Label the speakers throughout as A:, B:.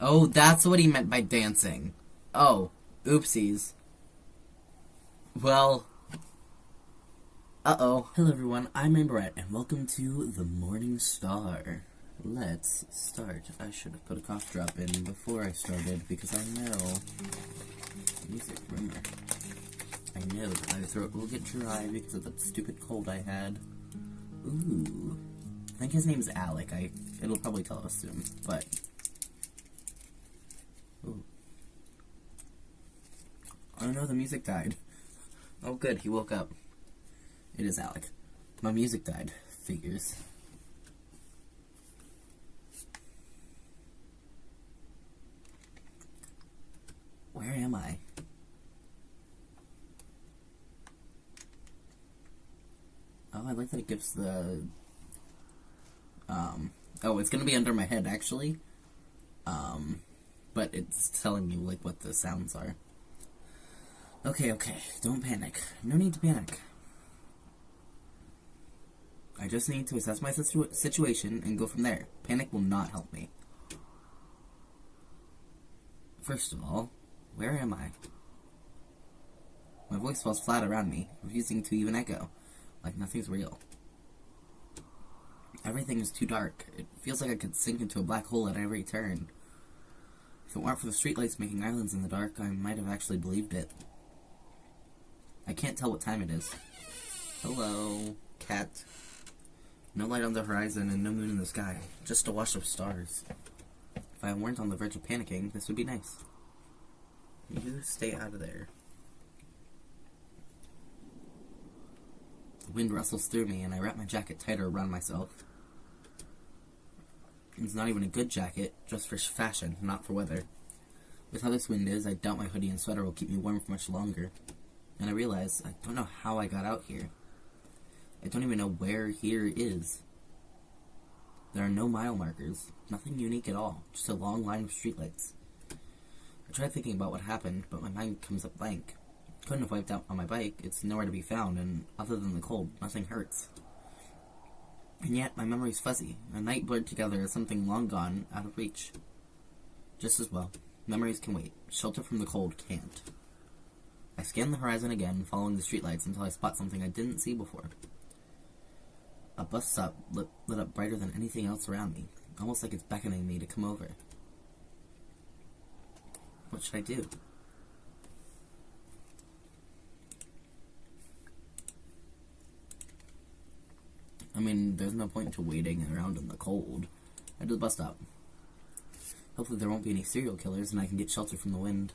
A: Oh, that's what he meant by dancing. Oh, oopsies. Well, uh-oh. Hello everyone, I'm Amberette, and welcome to The Morning Star. Let's start. I should have put a cough drop in before I started, because I know... Music, rumor. I know that my throat will get dry because of that stupid cold I had. Ooh. I think his name's Alec. It'll probably tell us soon, but... Ooh. Oh no, the music died. Oh good, he woke up. It is Alec. My music died. Figures. Where am I? Oh, I like that it gives the... Oh, it's gonna be under my head, actually. But it's telling me, like, what the sounds are. Okay, don't panic. No need to panic. I just need to assess my situation and go from there. Panic will not help me. First of all, where am I? My voice falls flat around me, refusing to even echo, like nothing's real. Everything is too dark. It feels like I could sink into a black hole at every turn. If it weren't for the streetlights making islands in the dark, I might have actually believed it. I can't tell what time it is. Hello, cat. No light on the horizon and no moon in the sky. Just a wash of stars. If I weren't on the verge of panicking, this would be nice. You stay out of there. The wind rustles through me and I wrap my jacket tighter around myself. It's not even a good jacket, just for fashion, not for weather. With how this wind is, I doubt my hoodie and sweater will keep me warm for much longer. And I realize I don't know how I got out here. I don't even know where here is. There are no mile markers, nothing unique at all, just a long line of streetlights. I tried thinking about what happened, but my mind comes up blank. Couldn't have wiped out on my bike, it's nowhere to be found, and other than the cold, nothing hurts. And yet, my memory's fuzzy, a night blurred together as something long gone, out of reach. Just as well. Memories can wait. Shelter from the cold can't. I scan the horizon again, following the streetlights until I spot something I didn't see before. A bus stop lit up brighter than anything else around me, almost like it's beckoning me to come over. What should I do? I mean, there's no point to waiting around in the cold. Head to the bus stop. Hopefully there won't be any serial killers and I can get shelter from the wind.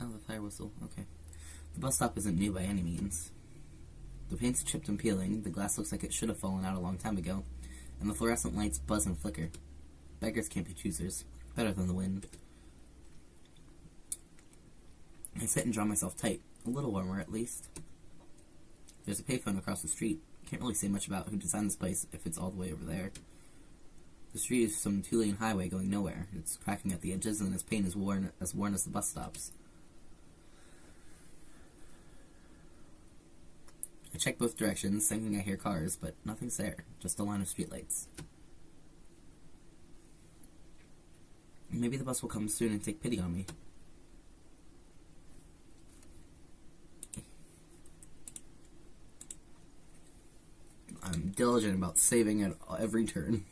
A: Oh, the fire whistle. Okay. The bus stop isn't new by any means. The paint's chipped and peeling, the glass looks like it should have fallen out a long time ago, and the fluorescent lights buzz and flicker. Beggars can't be choosers. Better than the wind. I sit and draw myself tight. A little warmer, at least. There's a payphone across the street. Can't really say much about who designed this place if it's all the way over there. The street is some two-lane highway going nowhere. It's cracking at the edges and its paint is worn as the bus stops. I check both directions, thinking I hear cars, but nothing's there. Just a line of streetlights. Maybe the bus will come soon and take pity on me. I'm diligent about saving at every turn.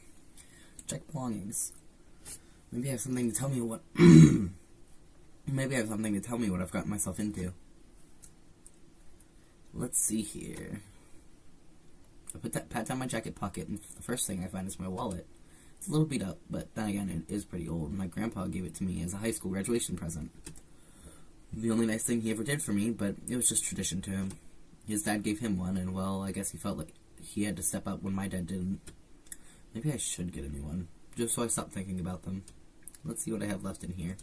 A: Check belongings. Maybe I have something to tell me what... Maybe I have something to tell me what I've gotten myself into. Let's see here. I pat down my jacket pocket, and the first thing I find is my wallet. It's a little beat up, but then again, it is pretty old. My grandpa gave it to me as a high school graduation present. The only nice thing he ever did for me, but it was just tradition to him. His dad gave him one, and well, I guess he felt like he had to step up when my dad didn't. Maybe I should get a new one, just so I stop thinking about them. Let's see what I have left in here.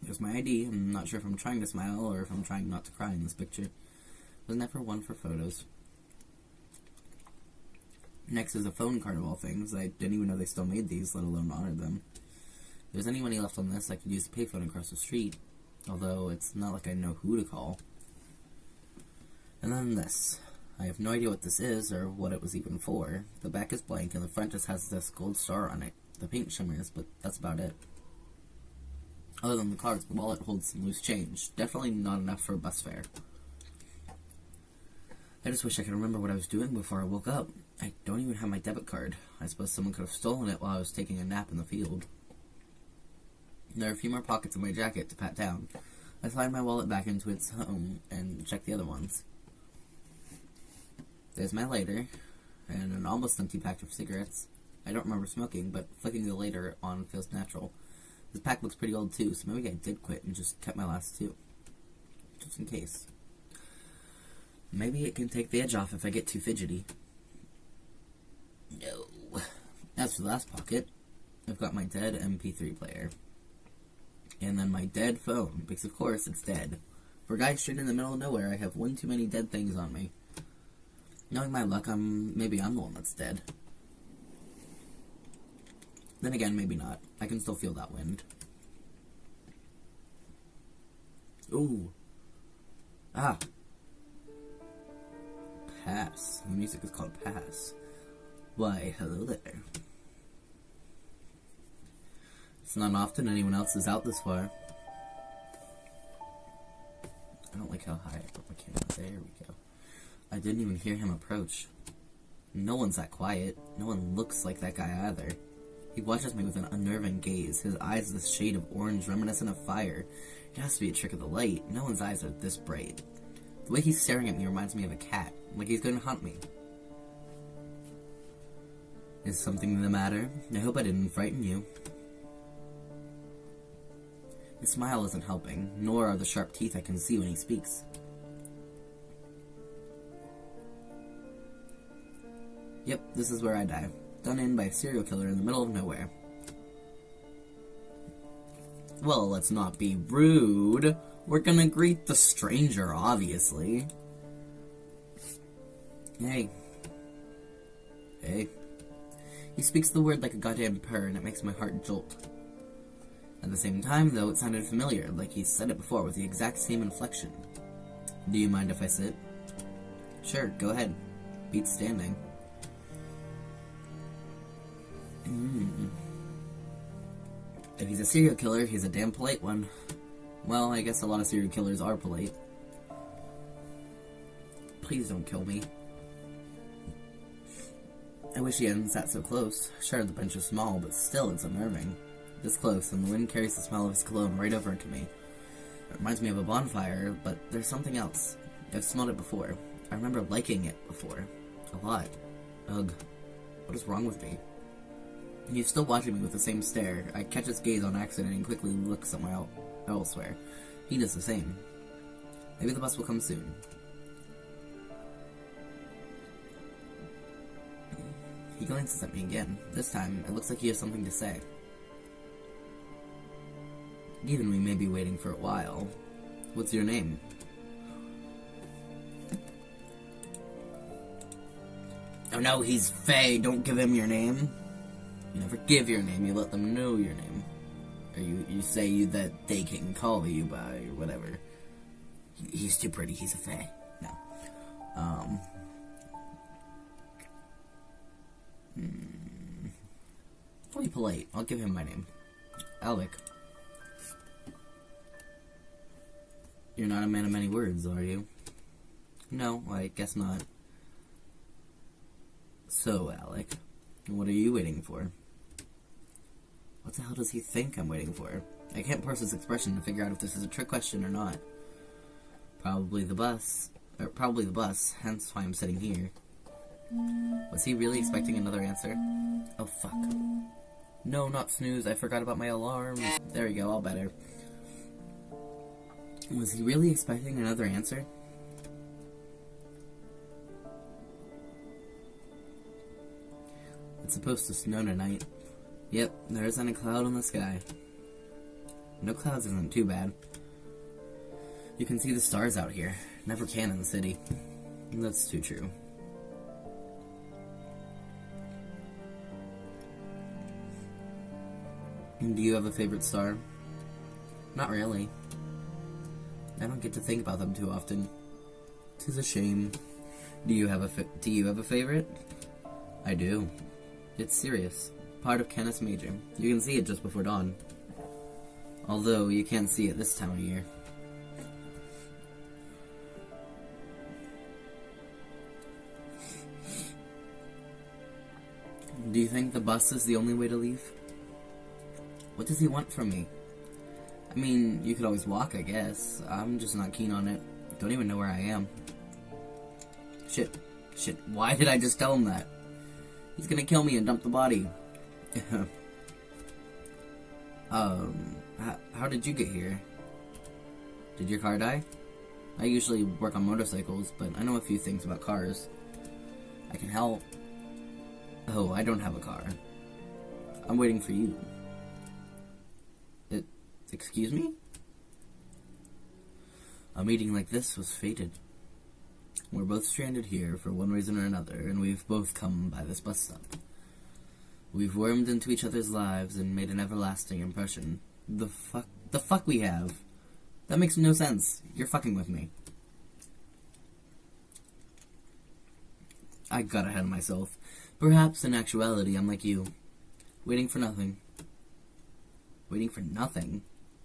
A: There's my ID. I'm not sure if I'm trying to smile or if I'm trying not to cry in this picture. Was never one for photos. Next is a phone card of all things. I didn't even know they still made these, let alone honored them. If there's any money left on this, I could use the payphone across the street. Although, it's not like I know who to call. And then this. I have no idea what this is or what it was even for. The back is blank and the front just has this gold star on it. The paint shimmers, but that's about it. Other than the cards, the wallet holds some loose change. Definitely not enough for a bus fare. I just wish I could remember what I was doing before I woke up. I don't even have my debit card. I suppose someone could have stolen it while I was taking a nap in the field. There are a few more pockets in my jacket to pat down. I slide my wallet back into its home and check the other ones. There's my lighter, and an almost empty pack of cigarettes. I don't remember smoking, but flicking the lighter on feels natural. This pack looks pretty old too, so maybe I did quit and just kept my last two. Just in case. Maybe it can take the edge off if I get too fidgety. No. As for the last pocket, I've got my dead MP3 player. And then my dead phone, because of course it's dead. For a guy straight in the middle of nowhere, I have one too many dead things on me. Knowing my luck, maybe I'm the one that's dead. Then again, maybe not. I can still feel that wind. Ooh. Ah. Pass. The music is called Pass. Why, hello there. It's not often anyone else is out this far. I don't like how high I put my camera. There we go. I didn't even hear him approach. No one's that quiet. No one looks like that guy either. He watches me with an unnerving gaze. His eyes this shade of orange reminiscent of fire. It has to be a trick of the light. No one's eyes are this bright. The way he's staring at me reminds me of a cat, like he's going to hunt me. Is something the matter? I hope I didn't frighten you. His smile isn't helping, nor are the sharp teeth I can see when he speaks. Yep, this is where I die. Done in by a serial killer in the middle of nowhere. Well, let's not be rude. We're gonna greet the stranger, obviously. Hey. Hey. He speaks the word like a goddamn purr, and it makes my heart jolt. At the same time, though, it sounded familiar, like he's said it before with the exact same inflection. Do you mind if I sit? Sure, go ahead. Beats standing. If he's a serial killer, he's a damn polite one. Well, I guess a lot of serial killers are polite. Please don't kill me. I wish he hadn't sat so close. Sure, the bench is small, but still it's unnerving. This close, and the wind carries the smell of his cologne right over to me. It reminds me of a bonfire, but there's something else. I've smelled it before. I remember liking it before. A lot. Ugh. What is wrong with me? He's still watching me with the same stare. I catch his gaze on accident and quickly look somewhere elsewhere. He does the same. Maybe the bus will come soon. He glances at me again. This time, it looks like he has something to say. Even we may be waiting for a while. What's your name? Oh no, he's Faye. Don't give him your name. You never give your name, you let them know your name. Or you say that they can call you by whatever. He's too pretty, he's a Fae. No. I'll be polite. I'll give him my name. Alec. You're not a man of many words, are you? No, I guess not. So, Alec, what are you waiting for? What the hell does he think I'm waiting for? I can't parse his expression to figure out if this is a trick question or not. Probably the bus, hence why I'm sitting here. Was he really expecting another answer? Oh, fuck. No, not snooze, I forgot about my alarms. There we go, all better. Was he really expecting another answer? It's supposed to snow tonight. Yep, there isn't a cloud in the sky. No clouds isn't too bad. You can see the stars out here. Never can in the city. That's too true. Do you have a favorite star? Not really. I don't get to think about them too often. 'Tis a shame. Do you have a favorite? I do. It's Sirius, part of Canis Major. You can see it just before dawn. Although you can't see it this time of year. Do you think the bus is the only way to leave? What does he want from me? I mean, you could always walk, I guess. I'm just not keen on it. Don't even know where I am. Shit. Why did I just tell him that? He's gonna kill me and dump the body. How did you get here? Did your car die? I usually work on motorcycles, but I know a few things about cars. I can help. Oh, I don't have a car. I'm waiting for you. Excuse me? A meeting like this was fated. We're both stranded here for one reason or another, and we've both come by this bus stop. We've wormed into each other's lives and made an everlasting impression. The fuck we have? That makes no sense. You're fucking with me. I got ahead of myself. Perhaps in actuality, I'm like you. Waiting for nothing. Waiting for nothing?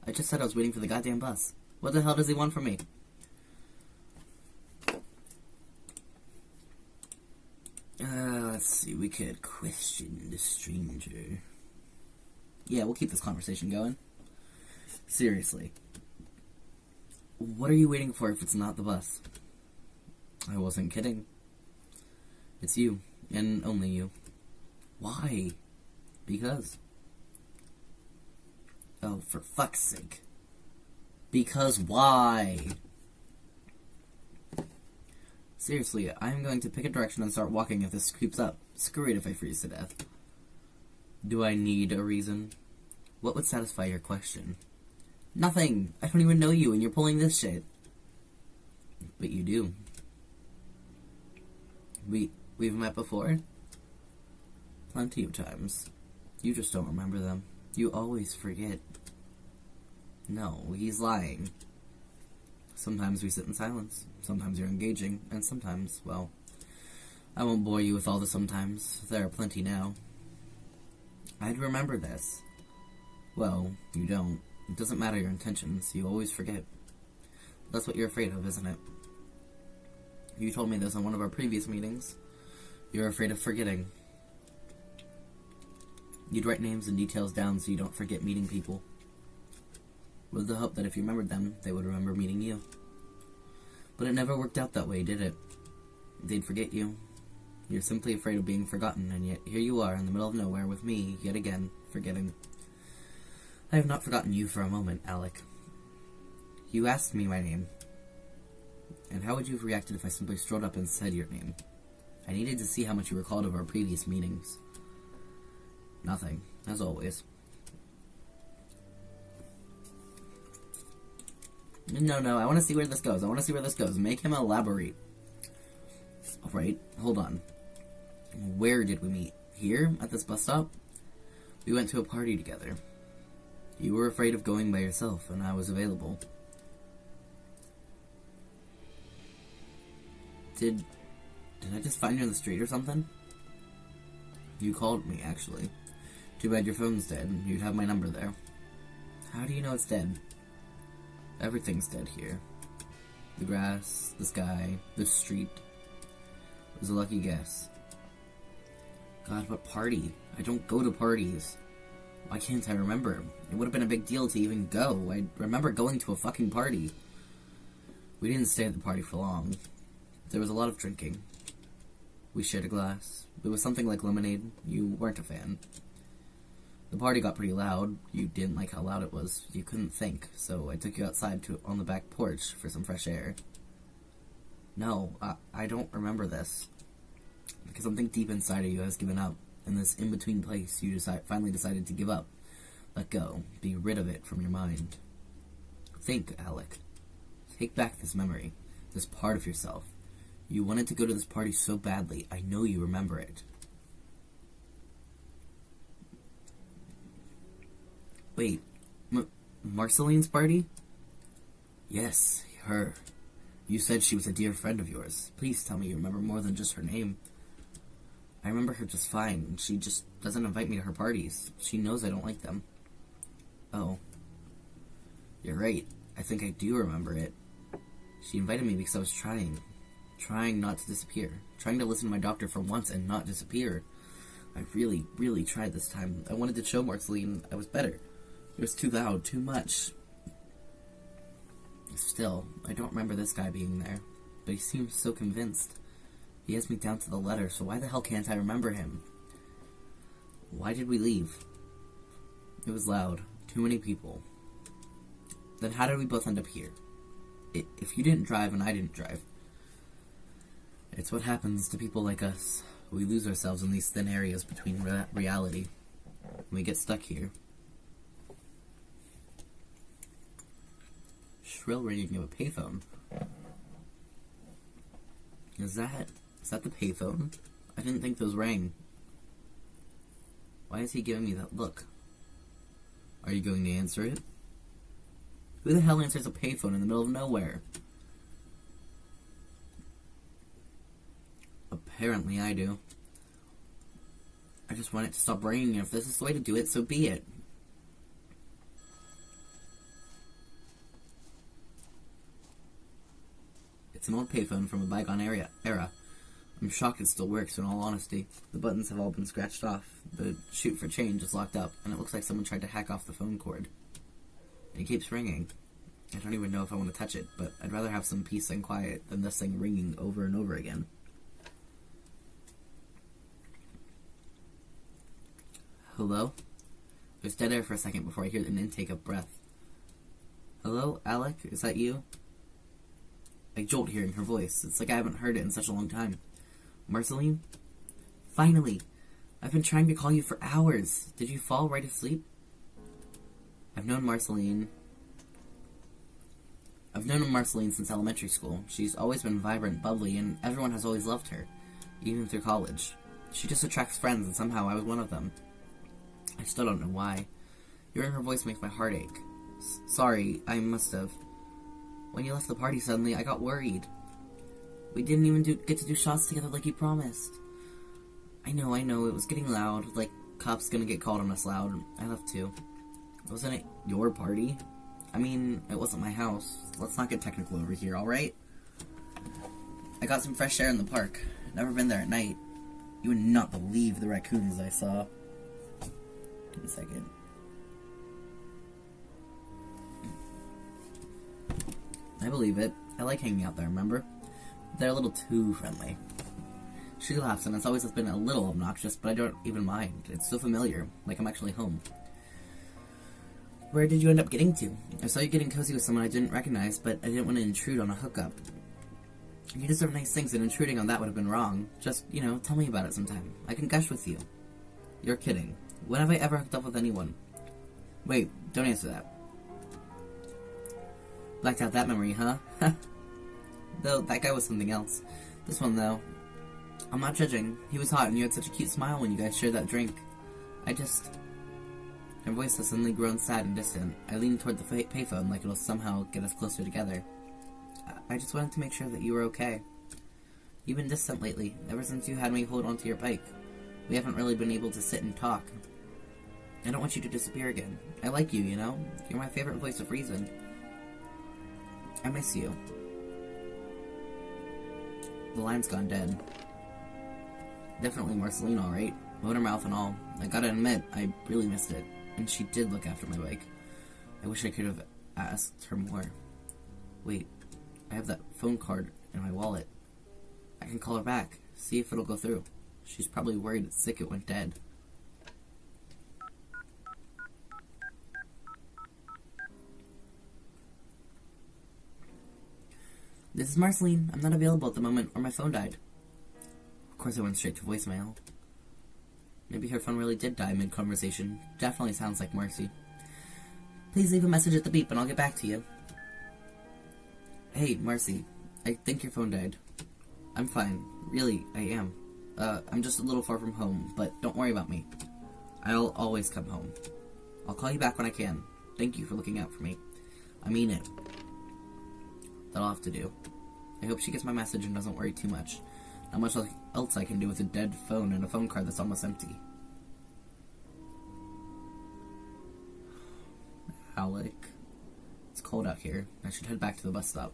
A: I just said I was waiting for the goddamn bus. What the hell does he want from me? Let's see, we could question the stranger. Yeah, we'll keep this conversation going. Seriously. What are you waiting for if it's not the bus? I wasn't kidding. It's you, and only you. Why? Because. Oh, for fuck's sake. Because why? Seriously, I'm going to pick a direction and start walking if this creeps up. Screw it if I freeze to death. Do I need a reason? What would satisfy your question? Nothing! I don't even know you and you're pulling this shit. But you do. We've met before? Plenty of times. You just don't remember them. You always forget. No, he's lying. Sometimes we sit in silence. Sometimes you're engaging. And sometimes, well, I won't bore you with all the sometimes. There are plenty now. I'd remember this. Well, you don't. It doesn't matter your intentions. You always forget. That's what you're afraid of, isn't it? You told me this on one of our previous meetings. You're afraid of forgetting. You'd write names and details down so you don't forget meeting people. With the hope that if you remembered them, they would remember meeting you. But it never worked out that way, did it? They'd forget you. You're simply afraid of being forgotten, and yet here you are in the middle of nowhere with me, yet again, forgetting. I have not forgotten you for a moment, Alec. You asked me my name. And how would you have reacted if I simply strode up and said your name? I needed to see how much you recalled of our previous meetings. Nothing, as always. No, I want to see where this goes. Make him elaborate. Alright, hold on. Where did we meet? Here, at this bus stop? We went to a party together. You were afraid of going by yourself, and I was available. Did I just find you on the street or something? You called me, actually. Too bad your phone's dead. You'd have my number there. How do you know it's dead? Everything's dead here. The grass, the sky, the street. It was a lucky guess. God, what party? I don't go to parties. Why can't I remember? It would have been a big deal to even go. I remember going to a fucking party. We didn't stay at the party for long. There was a lot of drinking. We shared a glass. It was something like lemonade. You weren't a fan. The party got pretty loud. You didn't like how loud it was. You couldn't think, so I took you outside on the back porch for some fresh air. No, I don't remember this. Because something deep inside of you has given up. In this in-between place, you finally decided to give up. Let go. Be rid of it from your mind. Think, Alec. Take back this memory. This part of yourself. You wanted to go to this party so badly. I know you remember it. Wait. Marceline's party? Yes, her. You said she was a dear friend of yours. Please tell me you remember more than just her name. I remember her just fine. She just doesn't invite me to her parties. She knows I don't like them. Oh. You're right. I think I do remember it. She invited me because I was trying not to disappear. Trying to listen to my doctor for once and not disappear. I really, really tried this time. I wanted to show Marceline I was better. It was too loud, too much. Still, I don't remember this guy being there, but he seems so convinced. He has me down to the letter, so why the hell can't I remember him? Why did we leave? It was loud. Too many people. Then how did we both end up here? If you didn't drive and I didn't drive. It's what happens to people like us. We lose ourselves in these thin areas between reality. We get stuck here. Shrill ringing of a payphone. Is that the payphone? I didn't think those rang. Why is he giving me that look? Are you going to answer it? Who the hell answers a payphone in the middle of nowhere? Apparently I do. I just want it to stop ringing, and if this is the way to do it, so be it. It's an old payphone from a bygone era. I'm shocked it still works, in all honesty. The buttons have all been scratched off. The shoot for change is locked up, and it looks like someone tried to hack off the phone cord. It keeps ringing. I don't even know if I want to touch it, but I'd rather have some peace and quiet than this thing ringing over and over again. Hello? There's dead air for a second before I hear an intake of breath. Hello, Alec? Is that you? I jolt hearing her voice. It's like I haven't heard it in such a long time. Marceline? Finally! I've been trying to call you for hours. Did you fall right asleep? I've known Marceline since elementary school. She's always been vibrant, bubbly, and everyone has always loved her, even through college. She just attracts friends, and somehow I was one of them. I still don't know why. Hearing her voice makes my heart ache. Sorry, I must have. When you left the party suddenly, I got worried. We didn't even get to do shots together like you promised. I know, it was getting loud, like cops gonna get called on us loud. I left too. Wasn't it your party? I mean, it wasn't my house. Let's not get technical over here, alright? I got some fresh air in the park. Never been there at night. You would not believe the raccoons I saw. Give me a second. I believe it. I like hanging out there, remember? They're a little too friendly. She laughs, and it's always been a little obnoxious, but I don't even mind. It's so familiar, like I'm actually home. Where did you end up getting to? I saw you getting cozy with someone I didn't recognize, but I didn't want to intrude on a hookup. You deserve nice things, and intruding on that would have been wrong. Just, tell me about it sometime. I can gush with you. You're kidding. When have I ever hooked up with anyone? Wait, don't answer that. Blacked out that memory, huh? Though, that guy was something else. This one, though. I'm not judging. He was hot, and you had such a cute smile when you guys shared that drink. Her voice has suddenly grown sad and distant. I leaned toward the payphone like it'll somehow get us closer together. I just wanted to make sure that you were okay. You've been distant lately, ever since you had me hold onto your bike. We haven't really been able to sit and talk. I don't want you to disappear again. I like you, You're my favorite voice of reason. I miss you. The line's gone dead. Definitely Marceline, alright. Motor mouth and all. I gotta admit, I really missed it. And she did look after my bike. I wish I could have asked her more. Wait, I have that phone card in my wallet. I can call her back, see if it'll go through. She's probably worried it's sick it went dead. This is Marceline. I'm not available at the moment, or my phone died. Of course I went straight to voicemail. Maybe her phone really did die mid-conversation. Definitely sounds like Marcy. Please leave a message at the beep and I'll get back to you. Hey, Marcy. I think your phone died. I'm fine. Really, I am. I'm just a little far from home, but don't worry about me. I'll always come home. I'll call you back when I can. Thank you for looking out for me. I mean it. That'll have to do. I hope she gets my message and doesn't worry too much. Not much else I can do with a dead phone and a phone card that's almost empty. Alec. It's cold out here. I should head back to the bus stop.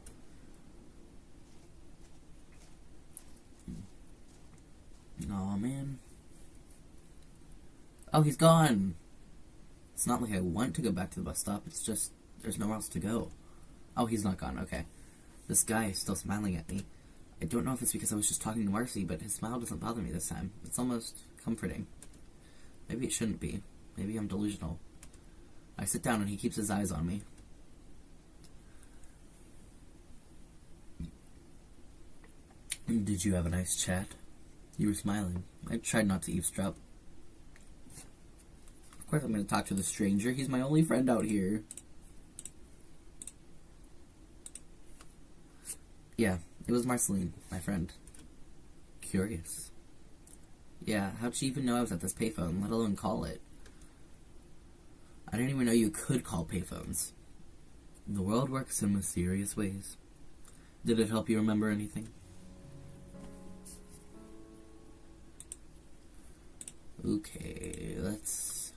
A: Aw, man. Oh, he's gone! It's not like I want to go back to the bus stop, it's just there's nowhere else to go. Oh, he's not gone, okay. This guy is still smiling at me. I don't know if it's because I was just talking to Marcy, but his smile doesn't bother me this time. It's almost comforting. Maybe it shouldn't be. Maybe I'm delusional. I sit down and he keeps his eyes on me. Did you have a nice chat? You were smiling. I tried not to eavesdrop. Of course I'm going to talk to the stranger. He's my only friend out here. Yeah, it was Marceline, my friend. Curious. Yeah, how'd she even know I was at this payphone, let alone call it? I didn't even know you could call payphones. The world works in mysterious ways. Did it help you remember anything? Okay, let's...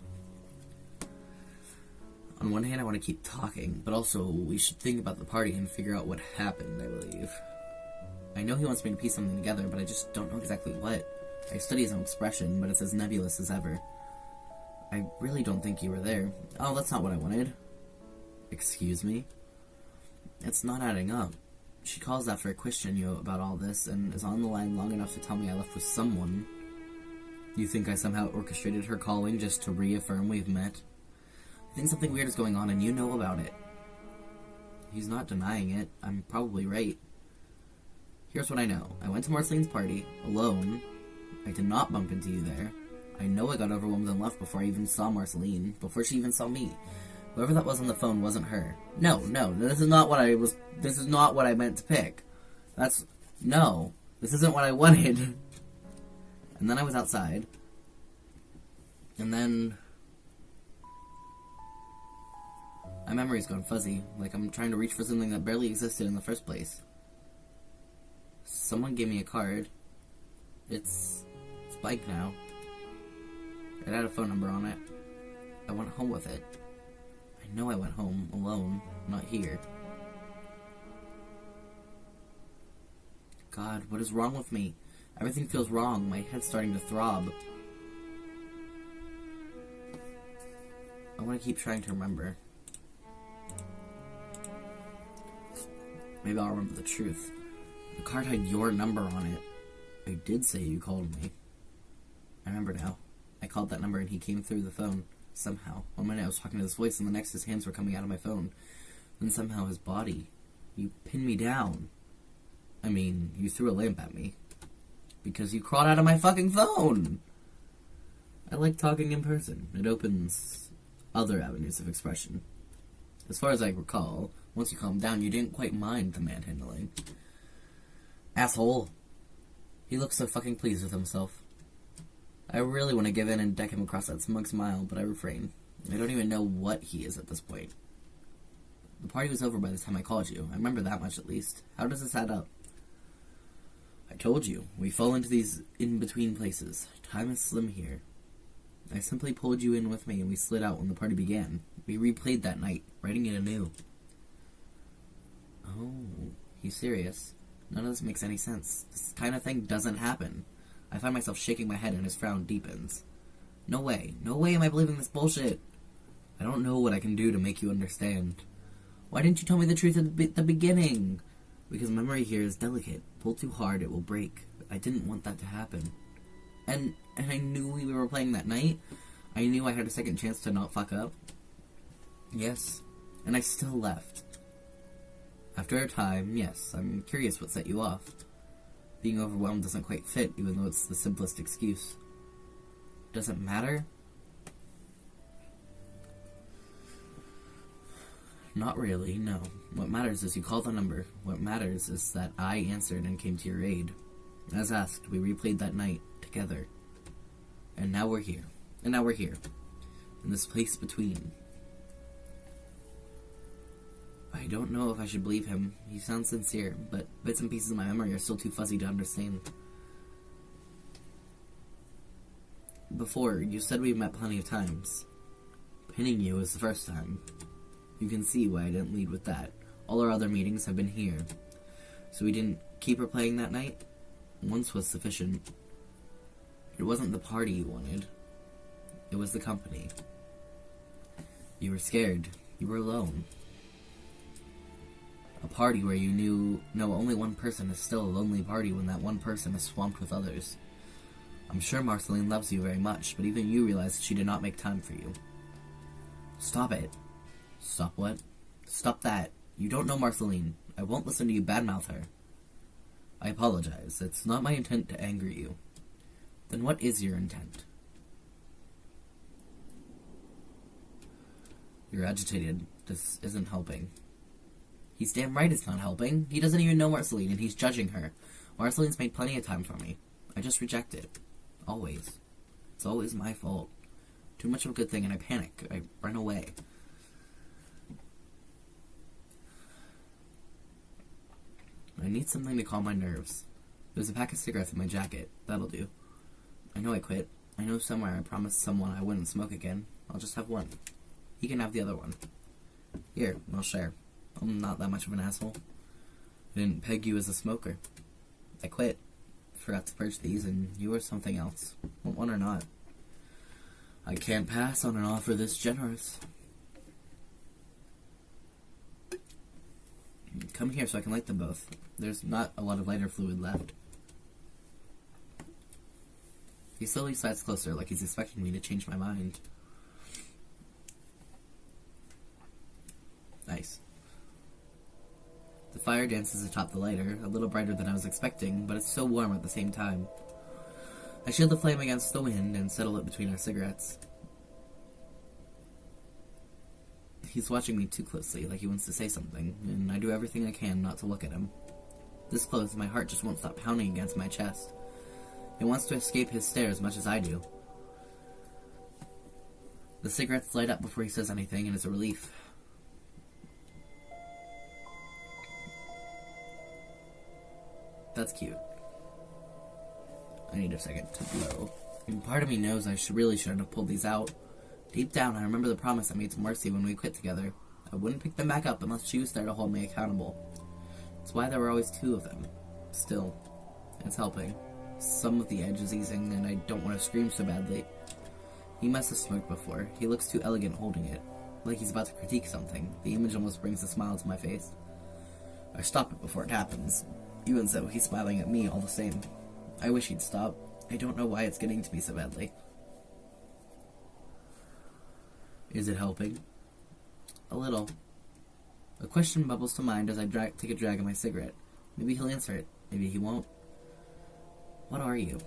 A: On one hand, I want to keep talking, but also we should think about the party and figure out what happened, I believe. I know he wants me to piece something together, but I just don't know exactly what. I study his own expression, but it's as nebulous as ever. I really don't think you were there. Oh, that's not what I wanted. Excuse me? It's not adding up. She calls after I question you about all this, and is on the line long enough to tell me I left with someone. You think I somehow orchestrated her calling just to reaffirm we've met? I think something weird is going on, and you know about it. He's not denying it. I'm probably right. Here's what I know. I went to Marceline's party, alone. I did not bump into you there. I know I got overwhelmed and left before I even saw Marceline, before she even saw me. Whoever that was on the phone wasn't her. No, this is not what I meant to pick. No, this isn't what I wanted. And then I was outside. And then... my memory's gone fuzzy, like I'm trying to reach for something that barely existed in the first place. Someone gave me a card. It's blank now. It had a phone number on it. I went home with it. I know I went home, alone, not here. God, what is wrong with me? Everything feels wrong. My head's starting to throb. I want to keep trying to remember. Maybe I'll remember the truth. The card had your number on it. I did say you called me. I remember now. I called that number and he came through the phone. Somehow. One minute I was talking to this voice and the next his hands were coming out of my phone. Then somehow his body. You pinned me down. I mean, you threw a lamp at me. Because you crawled out of my fucking phone! I like talking in person. It opens other avenues of expression. As far as I recall, once you calmed down, you didn't quite mind the manhandling. Asshole. He looks so fucking pleased with himself. I really want to give in and deck him across that smug smile, but I refrain. I don't even know what he is at this point. The party was over by the time I called you. I remember that much at least. How does this add up? I told you, we fall into these in-between places. Time is slim here. I simply pulled you in with me and we slid out when the party began. We replayed that night, writing it anew. Oh, he's serious. None of this makes any sense. This kind of thing doesn't happen. I find myself shaking my head and his frown deepens. No way am I believing this bullshit. I don't know what I can do to make you understand. Why didn't you tell me the truth at the beginning? Because memory here is delicate. Pull too hard, it will break. I didn't want that to happen. And I knew we were playing that night. I knew I had a second chance to not fuck up. Yes. And I still left. After a time, yes, I'm curious what set you off. Being overwhelmed doesn't quite fit, even though it's the simplest excuse. Does it matter? Not really, no. What matters is you called the number. What matters is that I answered and came to your aid. As asked, we replayed that night, together. And now we're here. In this place between. I don't know if I should believe him. He sounds sincere, but bits and pieces of my memory are still too fuzzy to understand. Before, you said we've met plenty of times. Pinning you was the first time. You can see why I didn't lead with that. All our other meetings have been here. So we didn't keep her playing that night? Once was sufficient. It wasn't the party you wanted. It was the company. You were scared. You were alone. A party where you know only one person is still a lonely party when that one person is swamped with others. I'm sure Marceline loves you very much, but even you realize she did not make time for you. Stop it. Stop what? Stop that. You don't know Marceline. I won't listen to you badmouth her. I apologize. It's not my intent to anger you. Then what is your intent? You're agitated. This isn't helping. He's damn right it's not helping. He doesn't even know Marceline, and he's judging her. Marceline's made plenty of time for me. I just reject it. Always. It's always my fault. Too much of a good thing, and I panic. I run away. I need something to calm my nerves. There's a pack of cigarettes in my jacket. That'll do. I know I quit. I know somewhere I promised someone I wouldn't smoke again. I'll just have one. He can have the other one. Here, I'll share. I'm not that much of an asshole. I didn't peg you as a smoker. I quit. Forgot to purge these, and you are something else. Want one or not? I can't pass on an offer this generous. Come here so I can light them both. There's not a lot of lighter fluid left. He slowly slides closer, like he's expecting me to change my mind. Nice. The fire dances atop the lighter, a little brighter than I was expecting, but it's so warm at the same time. I shield the flame against the wind and settle it between our cigarettes. He's watching me too closely, like he wants to say something, and I do everything I can not to look at him. This close, my heart just won't stop pounding against my chest. It wants to escape his stare as much as I do. The cigarettes light up before he says anything, and it's a relief. That's cute. I need a second to blow. And part of me knows I really shouldn't have pulled these out. Deep down, I remember the promise I made to Marcy when we quit together. I wouldn't pick them back up unless she was there to hold me accountable. It's why there were always two of them. Still, it's helping. Some of the edge is easing, and I don't want to scream so badly. He must have smoked before. He looks too elegant holding it. Like he's about to critique something. The image almost brings a smile to my face. I stop it before it happens. Even so, he's smiling at me all the same. I wish he'd stop. I don't know why it's getting to me so badly. Is it helping? A little. A question bubbles to mind as I take a drag of my cigarette. Maybe he'll answer it. Maybe he won't. What are you?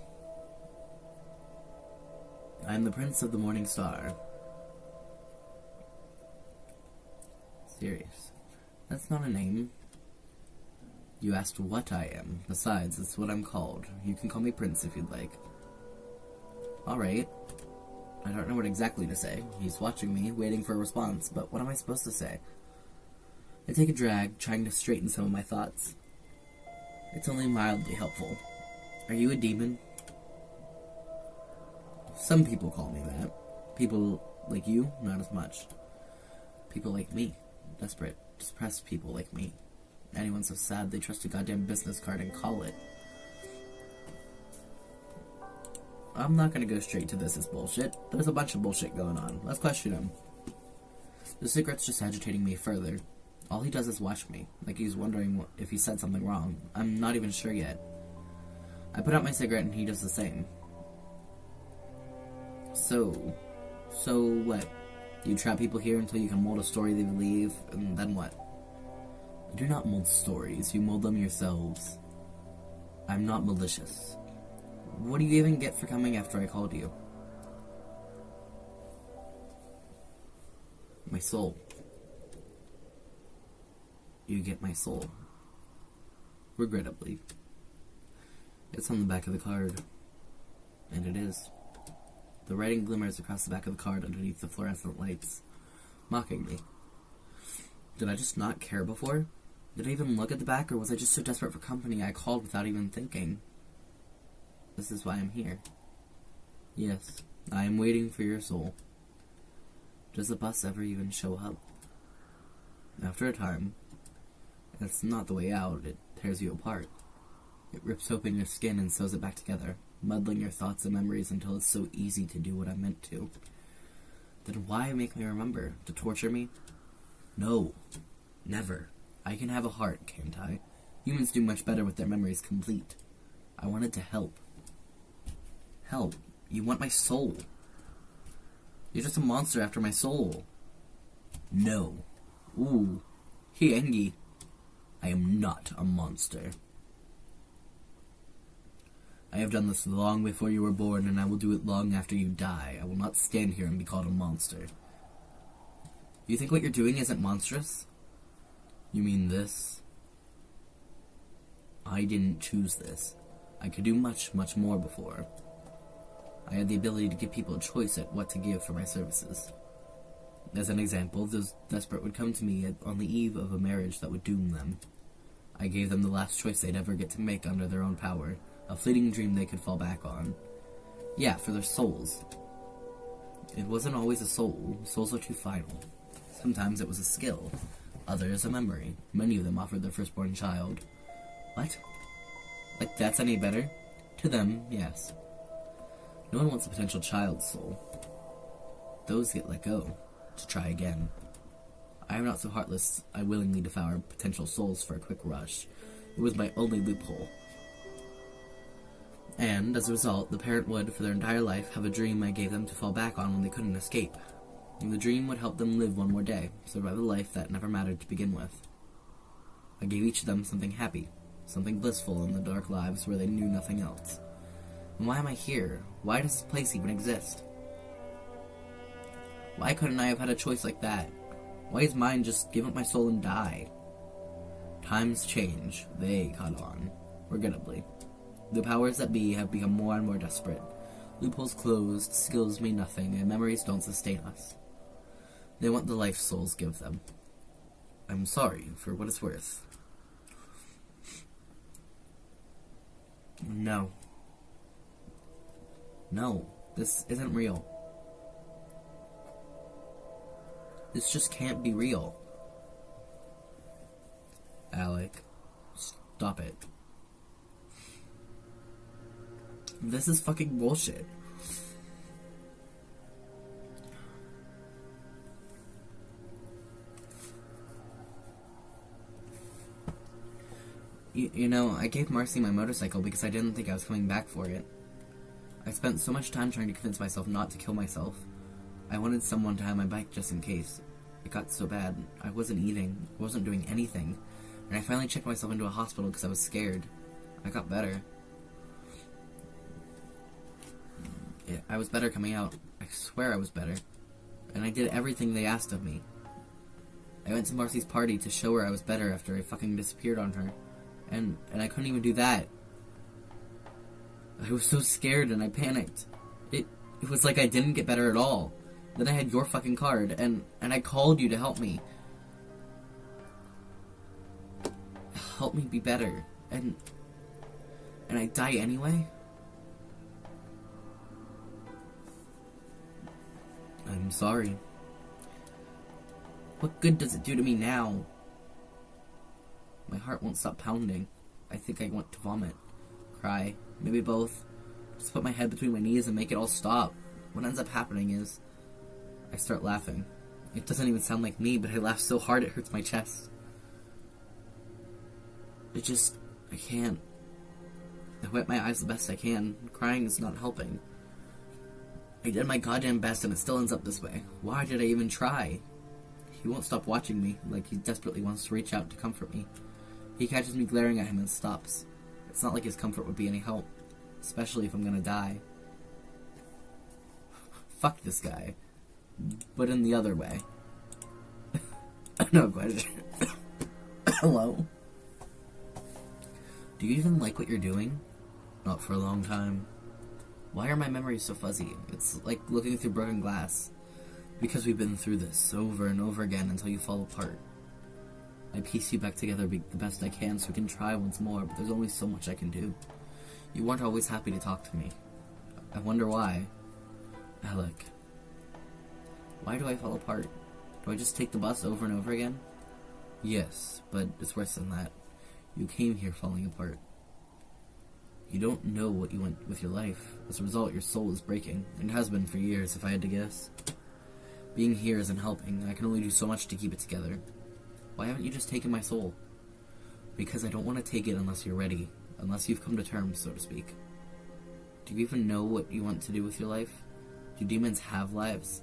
A: I am the Prince of the Morning Star. Serious. That's not a name. You asked what I am. Besides, it's what I'm called. You can call me Prince if you'd like. Alright. I don't know what exactly to say. He's watching me, waiting for a response, but what am I supposed to say? I take a drag, trying to straighten some of my thoughts. It's only mildly helpful. Are you a demon? Some people call me that. People like you, not as much. People like me. Desperate, depressed people like me. Anyone so sad they trust a goddamn business card and call it. I'm not gonna go straight to this as bullshit. There's a bunch of bullshit going on. Let's question him. The cigarette's just agitating me further. All he does is watch me, like he's wondering if he said something wrong. I'm not even sure yet. I put out my cigarette and he does the same. So what? You trap people here until you can mold a story they believe, and then what? You do not mold stories, you mold them yourselves. I'm not malicious. What do you even get for coming after I called you? My soul. You get my soul. Regrettably. It's on the back of the card. And it is. The writing glimmers across the back of the card underneath the fluorescent lights, mocking me. Did I just not care before? Did I even look at the back, or was I just so desperate for company I called without even thinking? This is why I'm here. Yes, I am waiting for your soul. Does the bus ever even show up? After a time, it's not the way out, it tears you apart. It rips open your skin and sews it back together, muddling your thoughts and memories until it's so easy to do what I meant to. Then why make me remember? To torture me? No. Never. I can have a heart, can't I? Humans do much better with their memories complete. I wanted to help. Help? You want my soul. You're just a monster after my soul. No. Ooh. Hiengi. I am not a monster. I have done this long before you were born, and I will do it long after you die. I will not stand here and be called a monster. You think what you're doing isn't monstrous? You mean this? I didn't choose this. I could do much, much more before. I had the ability to give people a choice at what to give for my services. As an example, those desperate would come to me on the eve of a marriage that would doom them. I gave them the last choice they'd ever get to make under their own power, a fleeting dream they could fall back on. Yeah, for their souls. It wasn't always a soul. Souls are too final. Sometimes it was a skill. Others a memory. Many of them offered their firstborn child. What? Like that's any better? To them, yes. No one wants a potential child's soul. Those get let go, to try again. I am not so heartless I willingly devour potential souls for a quick rush. It was my only loophole. And, as a result, the parent would, for their entire life, have a dream I gave them to fall back on when they couldn't escape. And the dream would help them live one more day, survive a life that never mattered to begin with. I gave each of them something happy, something blissful in the dark lives where they knew nothing else. And why am I here? Why does this place even exist? Why couldn't I have had a choice like that? Why is mine just give up my soul and die? Times change. They caught on. Regrettably. The powers that be have become more and more desperate. Loopholes closed, skills mean nothing, and memories don't sustain us. They want the life souls give them. I'm sorry, for what it's worth. No. No, this isn't real. This just can't be real. Alec, stop it. This is fucking bullshit. You know, I gave Marcy my motorcycle because I didn't think I was coming back for it. I spent so much time trying to convince myself not to kill myself. I wanted someone to have my bike just in case. It got so bad. I wasn't eating, I wasn't doing anything, and I finally checked myself into a hospital because I was scared. I got better. Yeah, I was better coming out. I swear I was better. And I did everything they asked of me. I went to Marcy's party to show her I was better after I fucking disappeared on her. And I couldn't even do that. I was so scared and I panicked. It was like I didn't get better at all. Then I had your fucking card, and I called you to help me. Help me be better. And I die anyway? I'm sorry. What good does it do to me now? My heart won't stop pounding. I think I want to vomit. Cry. Maybe both. Just put my head between my knees and make it all stop. What ends up happening is I start laughing. It doesn't even sound like me, but I laugh so hard it hurts my chest. I can't. I wipe my eyes the best I can. Crying is not helping. I did my goddamn best and it still ends up this way. Why did I even try? He won't stop watching me, like he desperately wants to reach out to comfort me. He catches me glaring at him and stops. It's not like his comfort would be any help, especially if I'm gonna die. Fuck this guy. But in the other way. No question. Hello? Do you even like what you're doing? Not for a long time. Why are my memories so fuzzy? It's like looking through broken glass. Because we've been through this over and over again until you fall apart. I piece you back together the best I can so we can try once more, but there's only so much I can do. You weren't always happy to talk to me. I wonder why. Alec. Why do I fall apart? Do I just take the bus over and over again? Yes, but it's worse than that. You came here falling apart. You don't know what you went with your life. As a result, your soul is breaking, and has been for years, if I had to guess. Being here isn't helping. I can only do so much to keep it together. Why haven't you just taken my soul? Because I don't want to take it unless you're ready, unless you've come to terms, so to speak. Do you even know what you want to do with your life? Do demons have lives?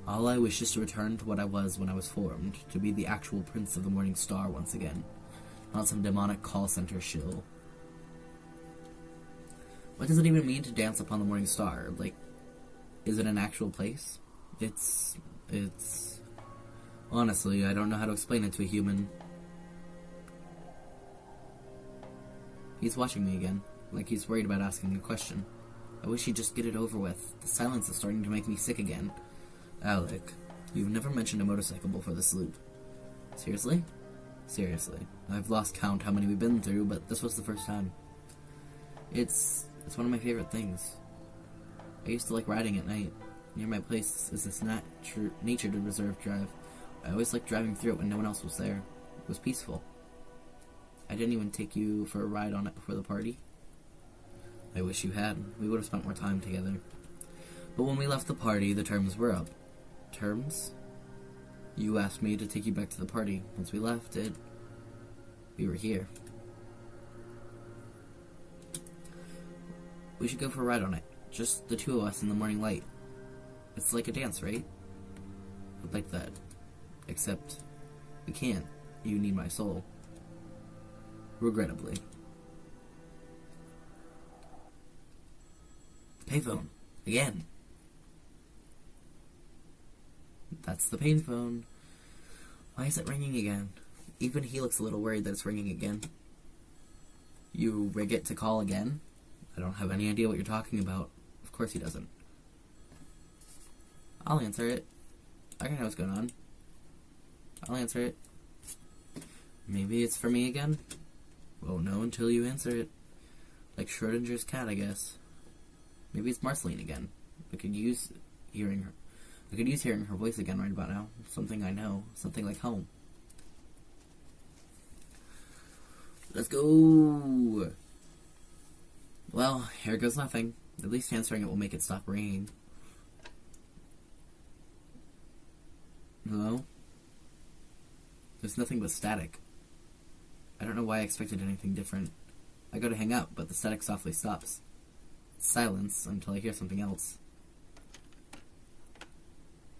A: All I wish is to return to what I was when I was formed, to be the actual Prince of the Morning Star once again, not some demonic call center shill. What does it even mean to dance upon the Morning Star? Like, is it an actual place? It's... Honestly, I don't know how to explain it to a human. He's watching me again, like he's worried about asking a question. I wish he'd just get it over with. The silence is starting to make me sick again. Alec, you've never mentioned a motorcycle before this loop. Seriously? Seriously. I've lost count how many we've been through, but this was the first time. It's one of my favorite things. I used to like riding at night. Near my place is this nature reserve drive. I always liked driving through it when no one else was there. It was peaceful. I didn't even take you for a ride on it before the party. I wish you had. We would have spent more time together. But when we left the party, the terms were up. Terms? You asked me to take you back to the party. Once we left it, we were here. We should go for a ride on it. Just the two of us in the morning light. It's like a dance, right? Like that. Except, we can't. You need my soul. Regrettably. The payphone. Again. That's the payphone. Why is it ringing again? Even he looks a little worried that it's ringing again. You rig it to call again? I don't have any idea what you're talking about. Of course he doesn't. I'll answer it. I know what's going on. I'll answer it. Maybe it's for me again? Won't know until you answer it. Like Schrodinger's cat, I guess. Maybe it's Marceline again. I could use hearing her voice again right about now. Something I know. Something like home. Let's go! Well, here goes nothing. At least answering it will make it stop ringing. Hello? There's nothing but static. I don't know why I expected anything different. I go to hang up, but the static softly stops. It's silence until I hear something else.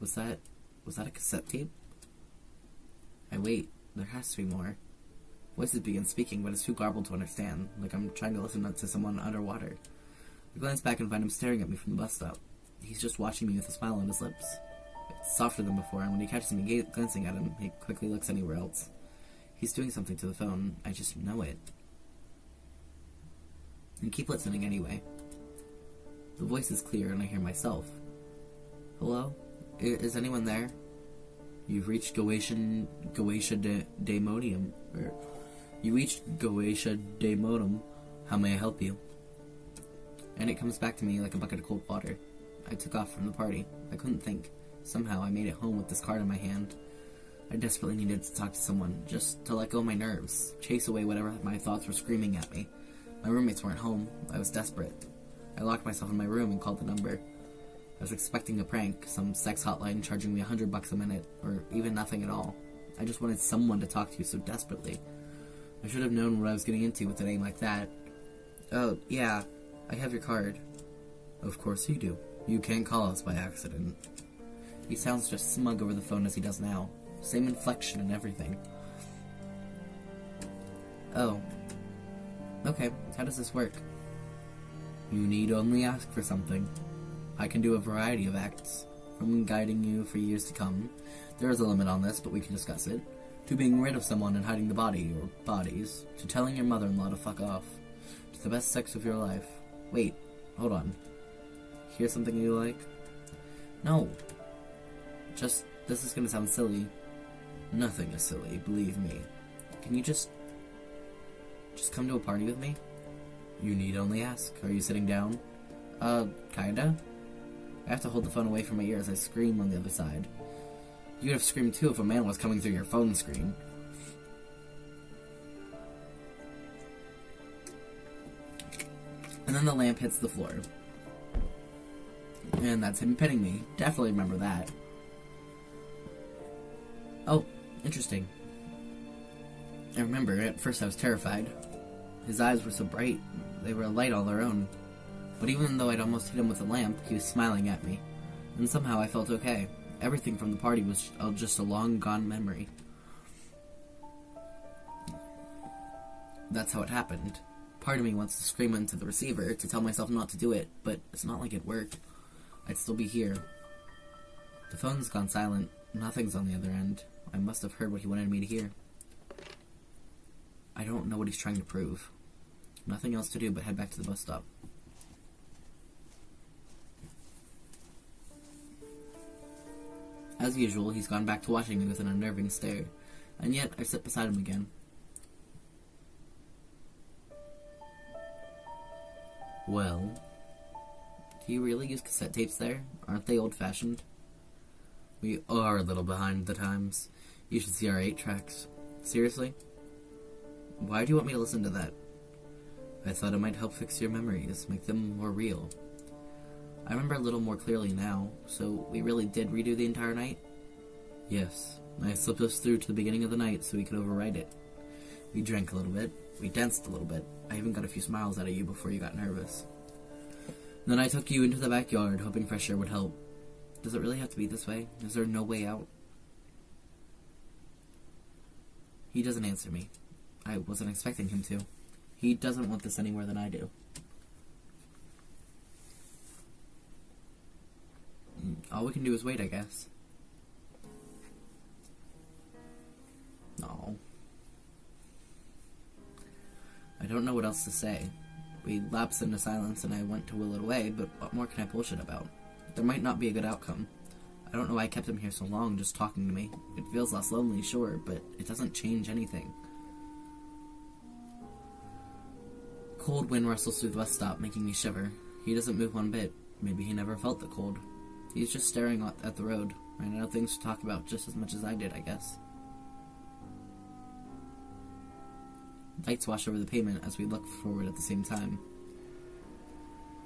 A: Was that a cassette tape? I wait. There has to be more. Voices begin speaking, but it's too garbled to understand, like I'm trying to listen to someone underwater. I glance back and find him staring at me from the bus stop. He's just watching me with a smile on his lips. It's softer than before, and when he catches me glancing at him, he quickly looks anywhere else. He's doing something to the phone. I just know it. And keep listening anyway. The voice is clear, and I hear myself. Hello? Is anyone there? You've reached Goetia Daemonium. You reached Goetia Daemonium. How may I help you? And it comes back to me like a bucket of cold water. I took off from the party. I couldn't think. Somehow I made it home with this card in my hand. I desperately needed to talk to someone, just to let go of my nerves, chase away whatever my thoughts were screaming at me. My roommates weren't home. I was desperate. I locked myself in my room and called the number. I was expecting a prank, some sex hotline charging me $100 a minute, or even nothing at all. I just wanted someone to talk to so desperately. I should have known what I was getting into with a name like that. Oh, yeah, I have your card. Of course you do. You can't call us by accident. He sounds just smug over the phone as he does now. Same inflection and everything. Oh. Okay, how does this work? You need only ask for something. I can do a variety of acts, from guiding you for years to come, there is a limit on this, but we can discuss it, to being rid of someone and hiding the body, or bodies, to telling your mother-in-law to fuck off, to the best sex of your life. Wait, hold on. Here's something you like? No. Just, this is gonna sound silly. Nothing is silly, believe me. Can you just come to a party with me? You need only ask. Are you sitting down? Kinda. I have to hold the phone away from my ear as I scream on the other side. You would have screamed too if a man was coming through your phone screen. And then the lamp hits the floor. And that's him pinning me. Definitely remember that. Oh, interesting. I remember, at first I was terrified. His eyes were so bright, they were a light all their own. But even though I'd almost hit him with a lamp, he was smiling at me. And somehow I felt okay. Everything from the party was just a long-gone memory. That's how it happened. Part of me wants to scream into the receiver to tell myself not to do it, but it's not like it worked. I'd still be here. The phone's gone silent. Nothing's on the other end. I must have heard what he wanted me to hear. I don't know what he's trying to prove. Nothing else to do but head back to the bus stop. As usual, he's gone back to watching me with an unnerving stare, and yet I sit beside him again. Well, do you really use cassette tapes there? Aren't they old-fashioned? We are a little behind the times. You should see our 8-tracks. Seriously? Why do you want me to listen to that? I thought it might help fix your memories, make them more real. I remember a little more clearly now, so we really did redo the entire night? Yes, I slipped us through to the beginning of the night so we could overwrite it. We drank a little bit, we danced a little bit, I even got a few smiles out of you before you got nervous. Then I took you into the backyard, hoping fresh air would help. Does it really have to be this way? Is there no way out? He doesn't answer me. I wasn't expecting him to. He doesn't want this any more than I do. All we can do is wait, I guess. No. I don't know what else to say. We lapsed into silence and I went to will it away, but what more can I bullshit about? There might not be a good outcome. I don't know why I kept him here so long just talking to me. It feels less lonely, sure, but it doesn't change anything. Cold wind rustles through the bus stop, making me shiver. He doesn't move one bit. Maybe he never felt the cold. He's just staring at the road. Ran out of things to talk about just as much as I did, I guess. Lights wash over the pavement as we look forward at the same time.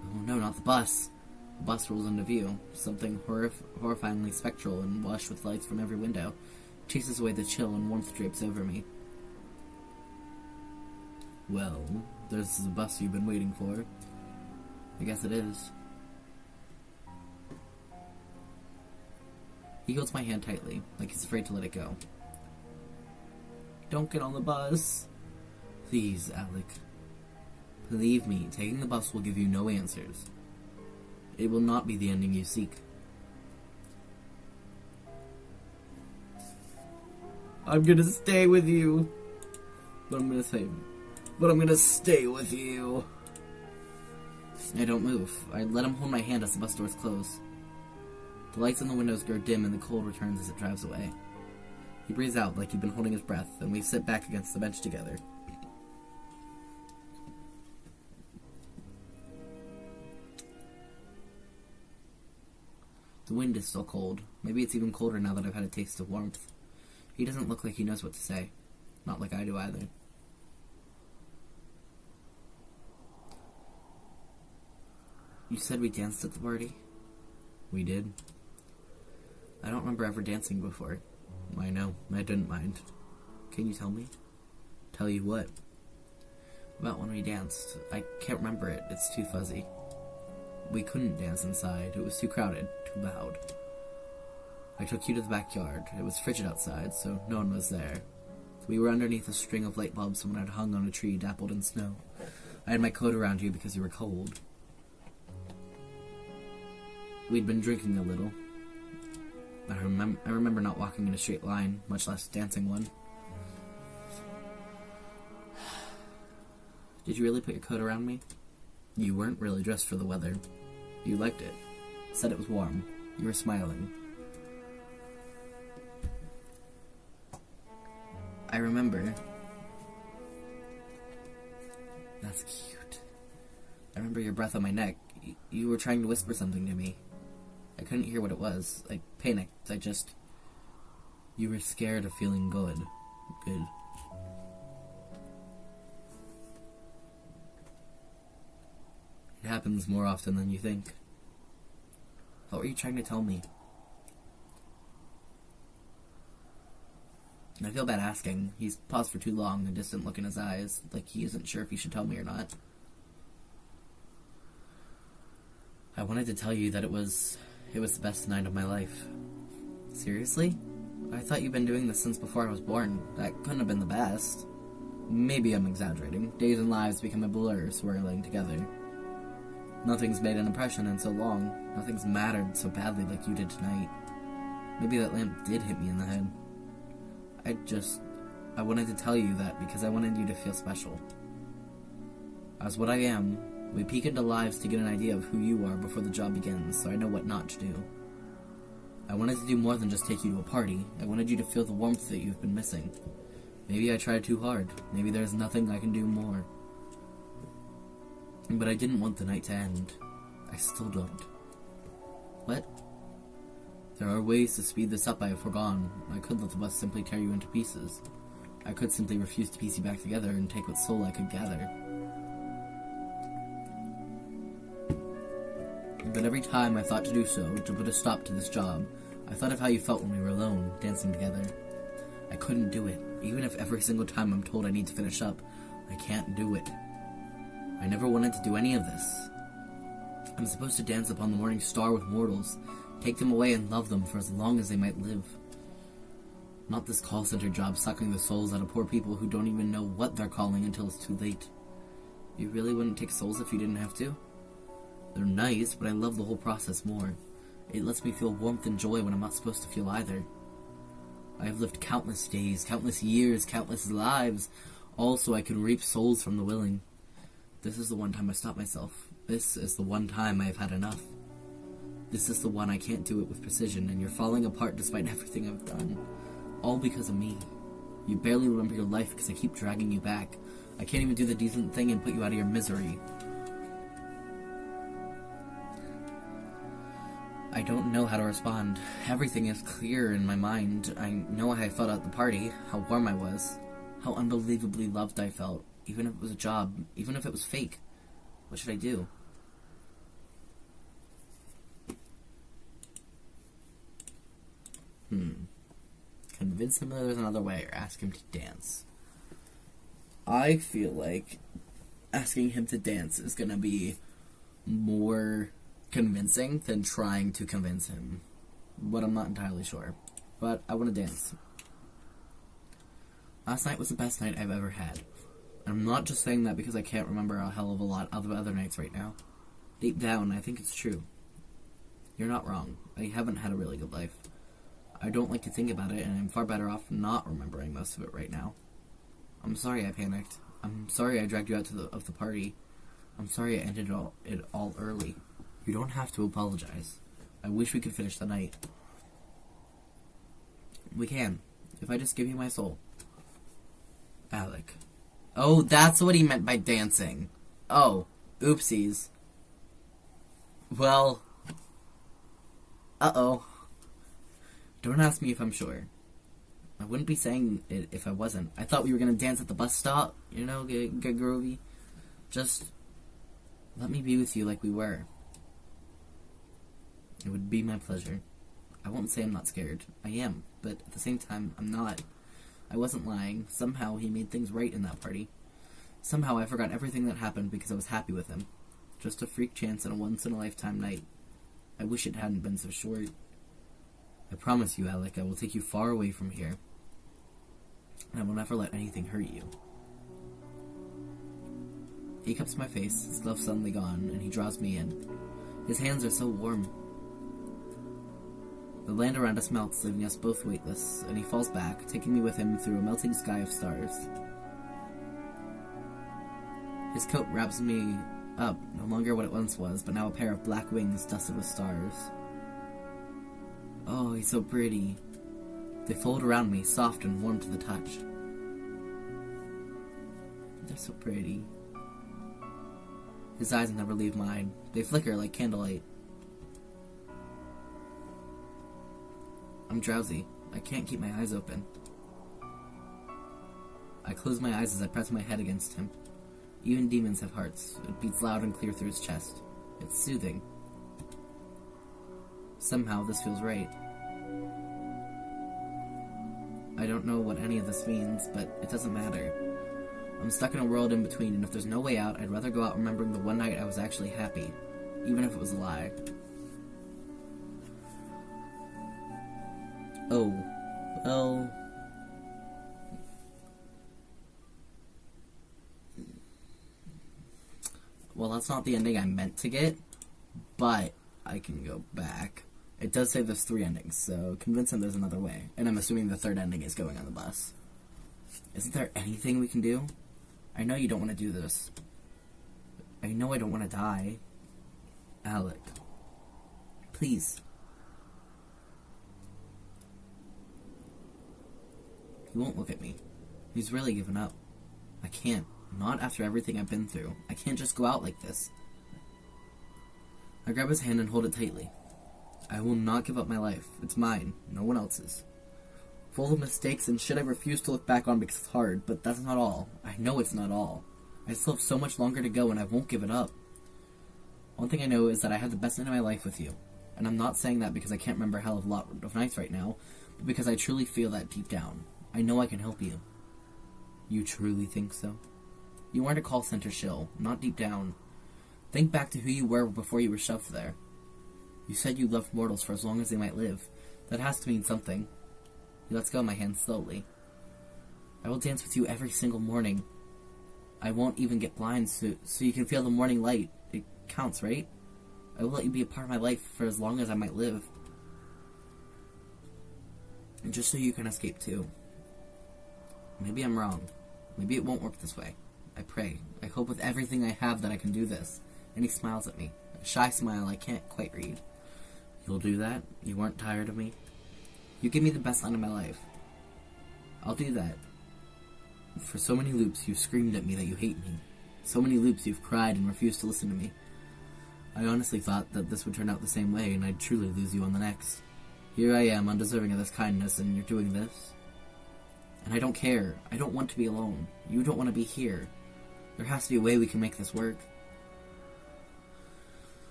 A: Oh no, not the bus! The bus rolls into view. Something horrifyingly spectral and lush with lights from every window chases away the chill and warmth drapes over me. Well, there's the bus you've been waiting for. I guess it is. He holds my hand tightly, like he's afraid to let it go. Don't get on the bus. Please, Alec. Believe me, taking the bus will give you no answers. It will not be the ending you seek. I'm gonna stay with you. But I'm gonna stay with you. I don't move. I let him hold my hand as the bus doors close. The lights in the windows grow dim and the cold returns as it drives away. He breathes out like he'd been holding his breath, and we sit back against the bench together. The wind is still cold. Maybe it's even colder now that I've had a taste of warmth. He doesn't look like he knows what to say. Not like I do either. You said we danced at the party? We did. I don't remember ever dancing before. I know. I didn't mind. Can you tell me? Tell you what? About when we danced. I can't remember it. It's too fuzzy. We couldn't dance inside. It was too crowded, too loud. I took you to the backyard. It was frigid outside, so no one was there. We were underneath a string of light bulbs someone had hung on a tree dappled in snow. I had my coat around you because you were cold. We'd been drinking a little. I remember not walking in a straight line, much less dancing one. Did you really put your coat around me? You weren't really dressed for the weather. You liked it. Said it was warm. You were smiling. I remember. That's cute. I remember your breath on my neck. You were trying to whisper something to me. I couldn't hear what it was. I panicked. You were scared of feeling good. Good. It happens more often than you think. What were you trying to tell me? I feel bad asking. He's paused for too long, a distant look in his eyes, like he isn't sure if he should tell me or not. I wanted to tell you that it was the best night of my life. Seriously? I thought you'd been doing this since before I was born. That couldn't have been the best. Maybe I'm exaggerating. Days and lives become a blur, swirling together. Nothing's made an impression in so long. Nothing's mattered so badly like you did tonight. Maybe that lamp did hit me in the head. I wanted to tell you that because I wanted you to feel special. As what I am, we peek into lives to get an idea of who you are before the job begins, so I know what not to do. I wanted to do more than just take you to a party. I wanted you to feel the warmth that you've been missing. Maybe I tried too hard. Maybe there's nothing I can do more. But I didn't want the night to end. I still don't. What? There are ways to speed this up I have forgone. I could let the bus simply tear you into pieces. I could simply refuse to piece you back together and take what soul I could gather. But every time I thought to do so, to put a stop to this job, I thought of how you felt when we were alone, dancing together. I couldn't do it, even if every single time I'm told I need to finish up. I can't do it. I never wanted to do any of this. I'm supposed to dance upon the morning star with mortals, take them away and love them for as long as they might live. Not this call center job sucking the souls out of poor people who don't even know what they're calling until it's too late. You really wouldn't take souls if you didn't have to? They're nice, but I love the whole process more. It lets me feel warmth and joy when I'm not supposed to feel either. I have lived countless days, countless years, countless lives, all so I can reap souls from the willing. This is the one time I stop myself. This is the one time I have had enough. This is the one I can't do it with precision, and you're falling apart despite everything I've done. All because of me. You barely remember your life because I keep dragging you back. I can't even do the decent thing and put you out of your misery. I don't know how to respond. Everything is clear in my mind. I know how I felt at the party, how warm I was, how unbelievably loved I felt, even if it was a job, even if it was fake. What should I do? Convince him that there's another way, or ask him to dance. I feel like asking him to dance is gonna be more convincing than trying to convince him. But I'm not entirely sure. But I want to dance. Last night was the best night I've ever had. And I'm not just saying that because I can't remember a hell of a lot of other nights right now. Deep down, I think it's true. You're not wrong. I haven't had a really good life. I don't like to think about it, and I'm far better off not remembering most of it right now. I'm sorry I panicked. I'm sorry I dragged you out to the party. I'm sorry I ended it all early. You don't have to apologize. I wish we could finish the night. We can, if I just give you my soul. Alec. Oh, that's what he meant by dancing. Oh, oopsies. Well, uh-oh. Don't ask me if I'm sure. I wouldn't be saying it if I wasn't. I thought we were gonna dance at the bus stop, you know, get groovy. Just let me be with you like we were. It would be my pleasure. I won't say I'm not scared. I am, but at the same time, I'm not. I wasn't lying. Somehow he made things right in that party. Somehow I forgot everything that happened because I was happy with him. Just a freak chance and a once-in-a-lifetime night. I wish it hadn't been so short. I promise you, Alec, I will take you far away from here. And I will never let anything hurt you. He cups my face, his glove suddenly gone, and he draws me in. His hands are so warm. The land around us melts, leaving us both weightless, and he falls back, taking me with him through a melting sky of stars. His coat wraps me up, no longer what it once was, but now a pair of black wings dusted with stars. Oh, he's so pretty. They fold around me, soft and warm to the touch. They're so pretty. His eyes never leave mine. They flicker like candlelight. I'm drowsy. I can't keep my eyes open. I close my eyes as I press my head against him. Even demons have hearts. It beats loud and clear through his chest. It's soothing. Somehow this feels right. I don't know what any of this means, but it doesn't matter. I'm stuck in a world in between, and if there's no way out, I'd rather go out remembering the one night I was actually happy, even if it was a lie. Oh, well... Well, that's not the ending I meant to get, but I can go back. It does say there's 3 endings, so convince him there's another way. And I'm assuming the 3rd ending is going on the bus. Isn't there anything we can do? I know you don't want to do this. I know I don't want to die. Alec. Please. He won't look at me. He's really given up. I can't. Not after everything I've been through. I can't just go out like this. I grab his hand and hold it tightly. I will not give up my life. It's mine, no one else's. Full of mistakes and shit I refuse to look back on because it's hard, but that's not all. I know it's not all. I still have so much longer to go and I won't give it up. One thing I know is that I had the best night of my life with you. And I'm not saying that because I can't remember a hell of a lot of nights right now, but because I truly feel that deep down. I know I can help you. You truly think so? You aren't a call center shill, not deep down. Think back to who you were before you were shoved there. You said you loved mortals for as long as they might live. That has to mean something. He lets go of my hand slowly. I will dance with you every single morning. I won't even get blind so you can feel the morning light. It counts, right? I will let you be a part of my life for as long as I might live. And just so you can escape too. Maybe I'm wrong. Maybe it won't work this way. I pray. I hope with everything I have that I can do this. And he smiles at me. A shy smile I can't quite read. You'll do that? You weren't tired of me? You give me the best night of my life. I'll do that. For so many loops you've screamed at me that you hate me. So many loops you've cried and refused to listen to me. I honestly thought that this would turn out the same way and I'd truly lose you on the next. Here I am, undeserving of this kindness, and you're doing this? And I don't care. I don't want to be alone. You don't want to be here. There has to be a way we can make this work.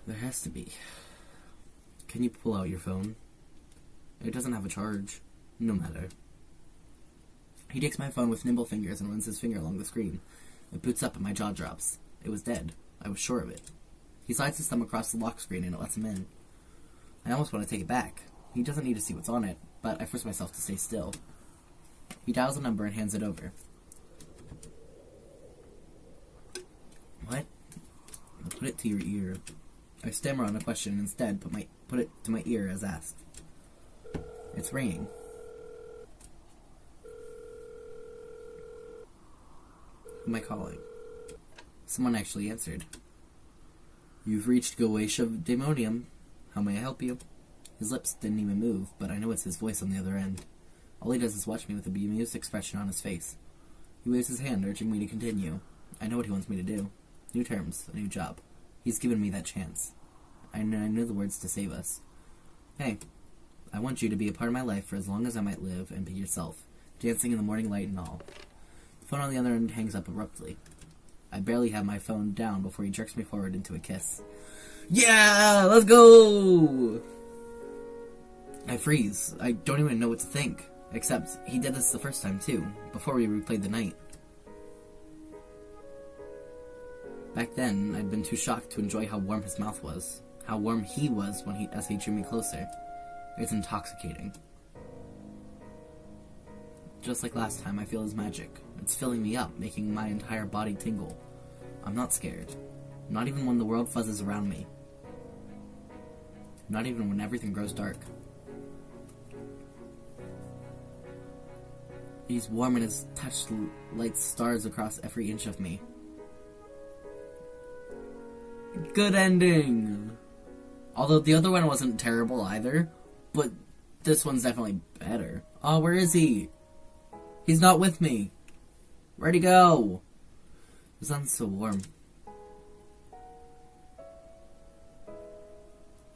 A: There has to be. Can you pull out your phone? It doesn't have a charge. No matter. He takes my phone with nimble fingers and runs his finger along the screen. It boots up and my jaw drops. It was dead. I was sure of it. He slides his thumb across the lock screen and it lets him in. I almost want to take it back. He doesn't need to see what's on it, but I force myself to stay still. He dials a number and hands it over. What? I'll put it to your ear. I stammer on a question and instead put it to my ear as asked. It's ringing. Who am I calling? Someone actually answered. You've reached Goetia Daemonium. How may I help you? His lips didn't even move, but I know it's his voice on the other end. All he does is watch me with a bemused expression on his face. He waves his hand, urging me to continue. I know what he wants me to do. New terms, a new job. He's given me that chance. I knew the words to save us. Hey, I want you to be a part of my life for as long as I might live and be yourself, dancing in the morning light and all. The phone on the other end hangs up abruptly. I barely have my phone down before he jerks me forward into a kiss. Yeah, let's go! I freeze. I don't even know what to think. Except, he did this the first time too, before we replayed the night. Back then, I'd been too shocked to enjoy how warm his mouth was. How warm he was as he drew me closer. It's intoxicating. Just like last time, I feel his magic. It's filling me up, making my entire body tingle. I'm not scared. Not even when the world fuzzes around me. Not even when everything grows dark. He's warm and his touch lights stars across every inch of me. Good ending! Although the other one wasn't terrible either, but this one's definitely better. Oh, where is he? He's not with me. Where'd he go? The sun's so warm.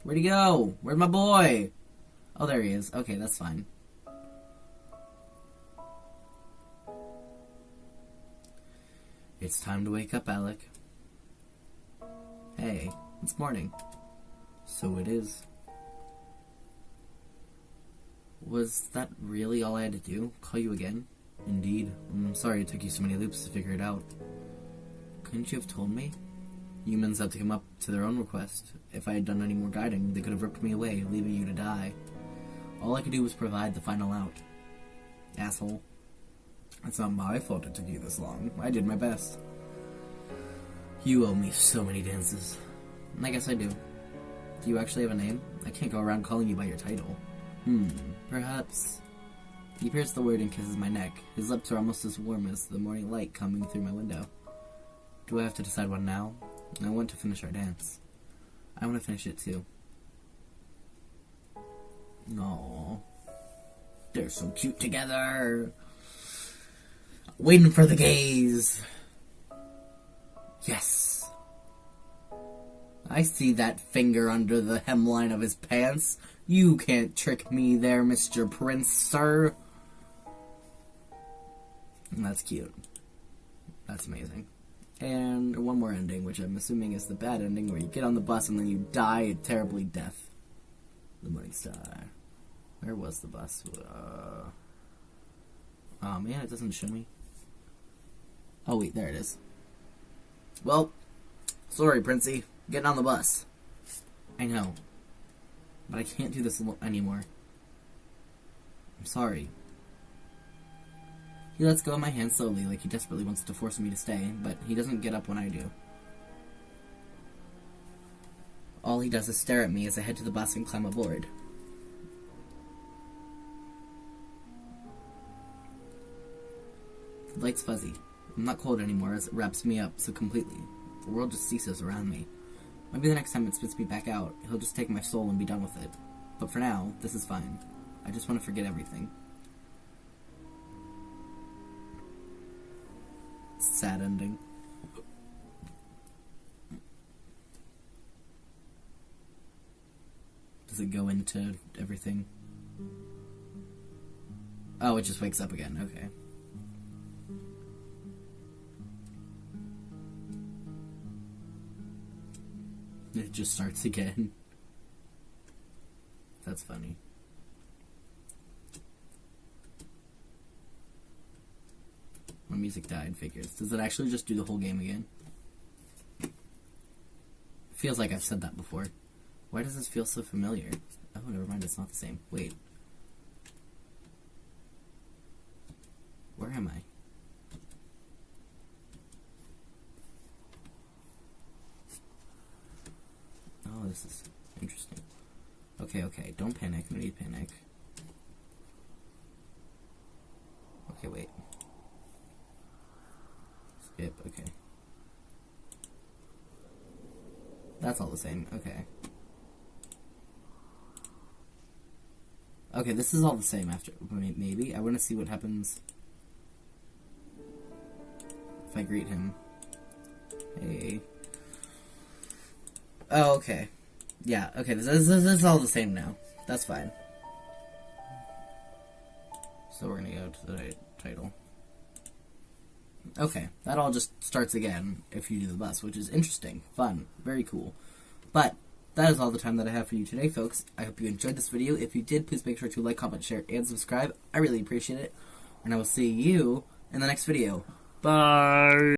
A: Where'd he go? Where'd my boy? Oh, there he is. Okay, that's fine. It's time to wake up, Alec. Hey, it's morning. So it is. Was that really all I had to do? Call you again? Indeed. I'm sorry it took you so many loops to figure it out. Couldn't you have told me? Humans have to come up to their own request. If I had done any more guiding, they could have ripped me away, leaving you to die. All I could do was provide the final out. Asshole. It's not my fault it took you this long. I did my best. You owe me so many dances. I guess I do. Do you actually have a name? I can't go around calling you by your title. Perhaps. He pierces the word and kisses my neck. His lips are almost as warm as the morning light coming through my window. Do I have to decide one now? I want to finish our dance. I want to finish it too. Aww. They're so cute together. Waiting for the gaze. Yes. I see that finger under the hemline of his pants. You can't trick me there, Mr. Prince, sir. That's cute. That's amazing. And one more ending, which I'm assuming is the bad ending, where you get on the bus and then you die a terribly death. The Morning Star. Where was the bus? Oh man, it doesn't show me. Oh wait, there it is. Well, sorry, Princey. Getting on the bus. I know. But I can't do this anymore. I'm sorry. He lets go of my hand slowly, like he desperately wants to force me to stay, but he doesn't get up when I do. All he does is stare at me as I head to the bus and climb aboard. The light's fuzzy. I'm not cold anymore as it wraps me up so completely. The world just ceases around me. Maybe the next time it spits me back out, he'll just take my soul and be done with it. But for now, this is fine. I just want to forget everything. Sad ending. Does it go into everything? Oh, it just wakes up again. Okay. It just starts again. That's funny. My music died, figures. Does it actually just do the whole game again? Feels like I've said that before. Why does this feel so familiar? Oh, never mind, it's not the same. Wait. Where am I? Oh, this is interesting. Okay, don't panic. No need to panic. Okay, wait. Skip, okay. That's all the same, okay. Okay, this is all the same after, maybe. I want to see what happens if I greet him. Hey. Oh, okay. Yeah, okay, this is all the same now. That's fine. So we're gonna go to the title. Okay, that all just starts again if you do the bus, which is interesting, fun, very cool. But that is all the time that I have for you today, folks. I hope you enjoyed this video. If you did, please make sure to like, comment, share, and subscribe. I really appreciate it. And I will see you in the next video. Bye!